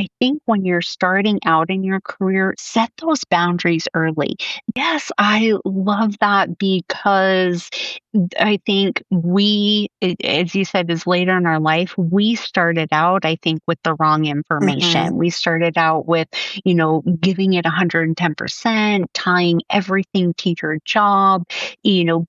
I think when you're starting out in your career, set those boundaries early. Yes, I love that because I think as you said, is later in our life, we started out, I think, with the wrong Mhm. information. We started out with, giving it 110%, tying everything to your job,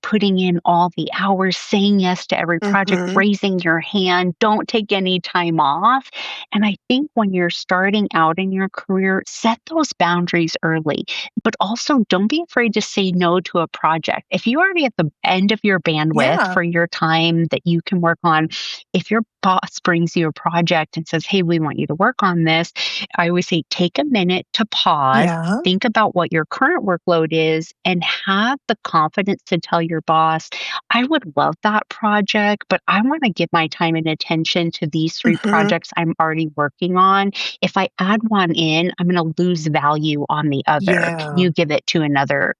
putting in all the hours, saying yes to every project, Mhm. raising your hand, don't take any time off. And I think when you're starting out in your career, set those boundaries early, but also don't be afraid to say no to a project. If you're already at the end of your bandwidth Yeah. for your time that you can work on, if your boss brings you a project and says, "Hey, we want you to work on this," I always say take a minute to pause. Yeah. Think about what your current workload is and have the confidence to tell your boss, I would love that project, but I want to give my time and attention to these three Mhm. projects I'm already working on. If I add one in, I'm going to lose value on the other. Can Yeah. you give it to another,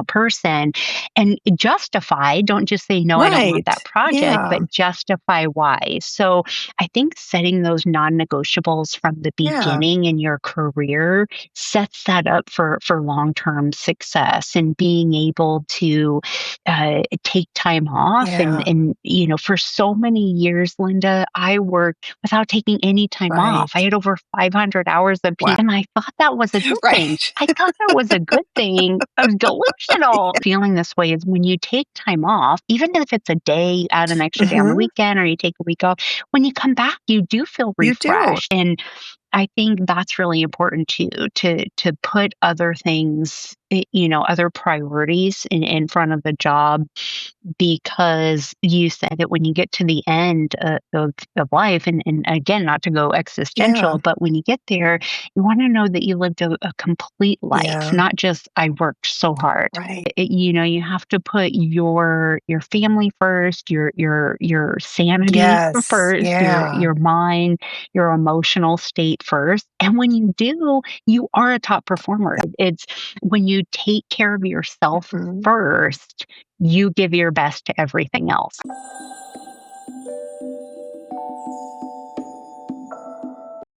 person? And justify, don't just say, no, I don't want Right. that project, Yeah. but justify why. So I think setting those non negotiables from the Yeah. beginning in your career sets that up for long term success and being able to take time off. Yeah. And for so many years, Linda, I worked without taking any time off. I Right. had over 500 hours of Wow. PTO, and I thought that was a good thing. Right. I thought that was a good thing. I was delusional. Feeling this way is when you take time off, even if it's a day, add an extra day on the Mhm. weekend, or you take a week off, when you come back, you do feel You do. refreshed. And I think that's really important too, to put other things, other priorities in front of the job, because you said it, when you get to the end of life, and again, not to go Yeah. existential, but when you get there, you want to know that you lived a complete life, Yeah. not just I worked so hard. Right. You have to put your family first, your sanity Yes. first, your Yeah. your mind, your emotional state first. And when you do, you are a top performer. It's when you take care of yourself Mhm. first, you give your best to everything else.